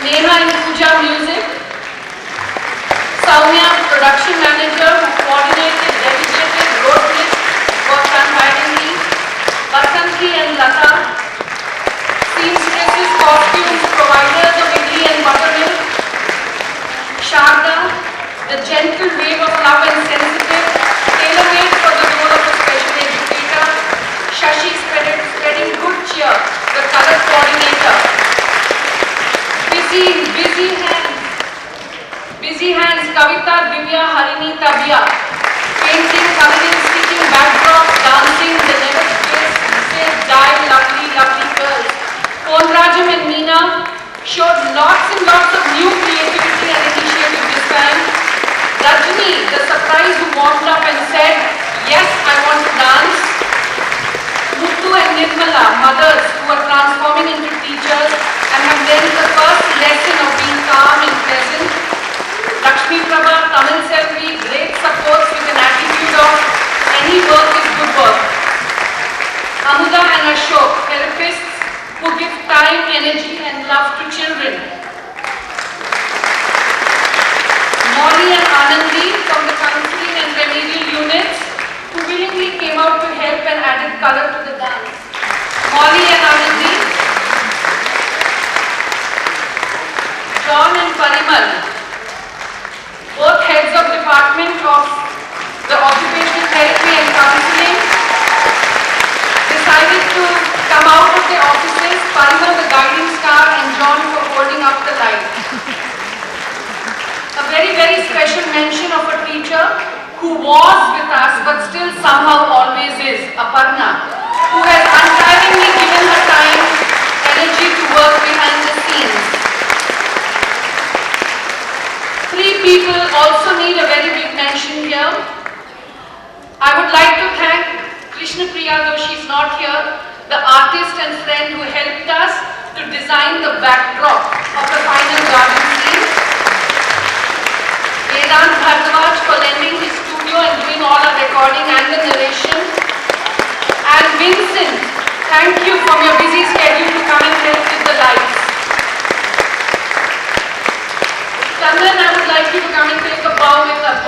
Neha and Pooja Music, Soumya, Production Manager, who coordinated, delegated, road list, worked untiringly, Basanti and Lata, seamstresses, costumes, providers of idli and buttermilk, Sharda, the gentle wave of love and sensitive, tailor-made for the role of a special educator, Shashi spreading good cheer, the color coordinator, busy hands, Kavita, Divya, Harini, Tabia, painting, coloring, stitching, backdrops, dancing, the never say die, lovely girls. Ponrajam and Meena showed lots and lots of new creativity and initiative this time. Rajni, the surprise who walked up and said, yes, I want to dance. Muthu and Nirmala, mothers who are transforming into teachers and have learned the first lesson of being calm and pleasant. Lakshmi Prabha, Tamil Selvi, great supports with an attitude of any work is good work. Amuda and Ashok, therapists who give time, energy and love to children. Molly and Anandi from the counseling and remedial units who willingly came out to help and added color to the dance. Molly and Anandi, John and Parimal, both heads of department of the occupational therapy and counseling, decided to come out of their offices, Parimal the guiding star and John for holding up the light. A very, very special mention of a teacher who was with us but still somehow always is, Aparna, who has untiringly given her time, energy to work behind the scenes. Three people also need a very big mention here. I would like to thank Krishna Priya, though she's not here, the artist and friend who helped us to design the backdrop of the final garden scene. Vedant Bhardwaj for lending his studio and doing all our recording and the narration. And Vincent, thank you from your busy schedule to come and help with the lights. Chandan, I would like you to come and take a bow with us.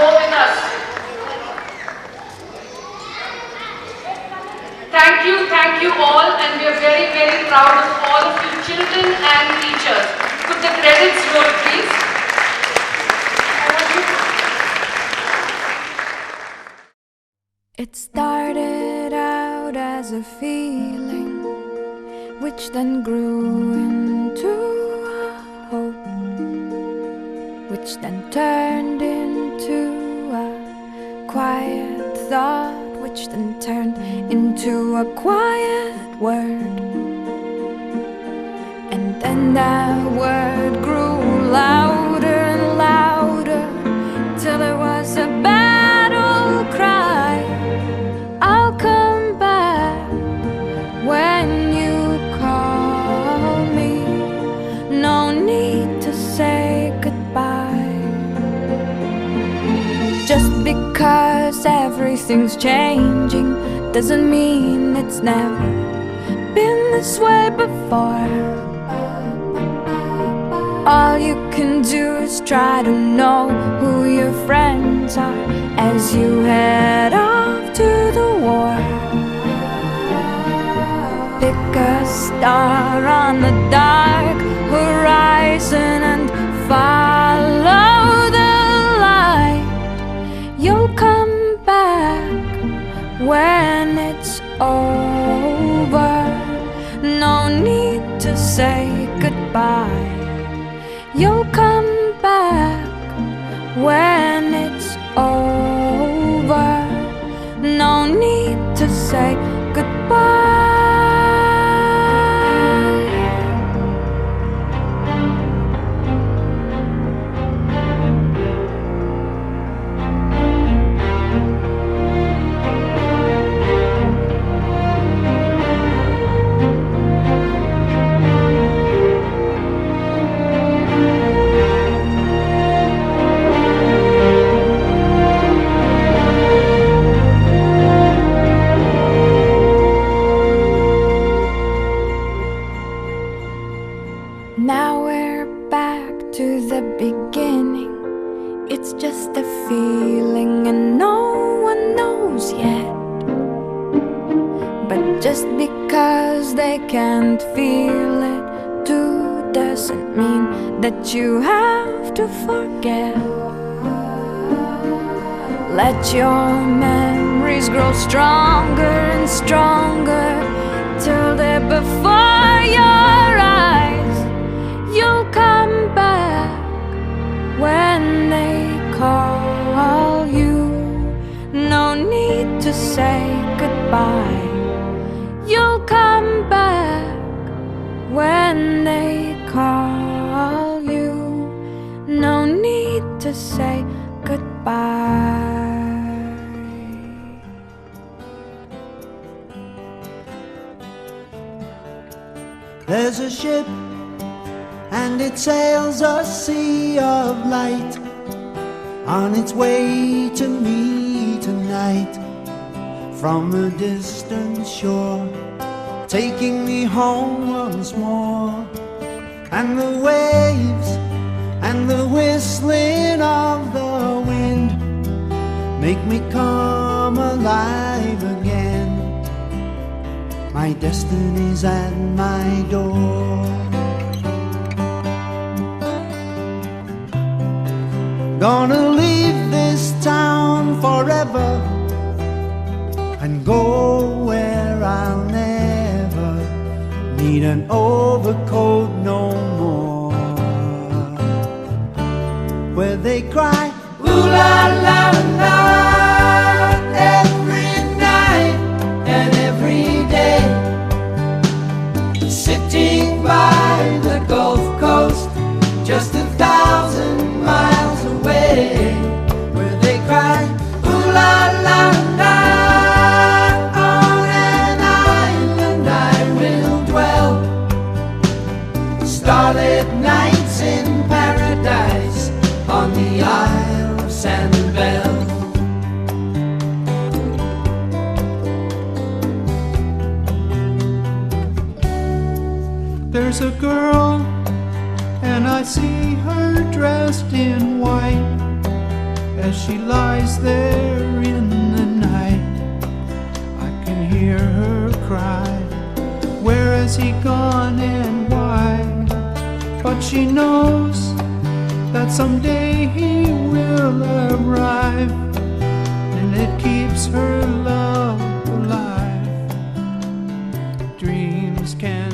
Thank you all, and we are very, very proud of all of you children and teachers. Could the credits roll, please? It started out as a feeling, which then grew into a hope, which then turned into a quiet thought, which then turned into a quiet word. And then that word grew louder and louder, till it was a battle cry. I'll come back when you call me. No need to say goodbye. Just because everything's changing doesn't mean it's never been this way before. All you can do is try to know who your friends are as you head off to the war. Pick a star on the dark horizon and follow the light. You'll come back when it's over. No need to say goodbye. You'll come back when it's over. No need to say goodbye. back to the beginning. It's just a feeling and no one knows yet. But just because they can't feel it too doesn't mean that you have to forget. Let your memories grow stronger and stronger till they're before your eyes. You'll come back when they call you. No need to say goodbye. You'll come back when they call you. No need to say goodbye. There's a ship and it sails a sea of light on its way to me tonight from a distant shore, taking me home once more. And the waves and the whistling of the wind make me come alive again. My destiny's at my door. Gonna leave this town forever and go where I'll never need an overcoat no more. Where they cry, ooh la la la, every night and every day, sitting by the Gulf Coast, just 1,000 miles away. Where they cry, ooh la la la, on an island I will dwell, starlit nights in paradise on the Isle of Sanibel. There's a girl and I see her dressed in white as she lies there in the night. I can hear her cry, where has he gone and why? But she knows that someday he will arrive, and it keeps her love alive. Dreams can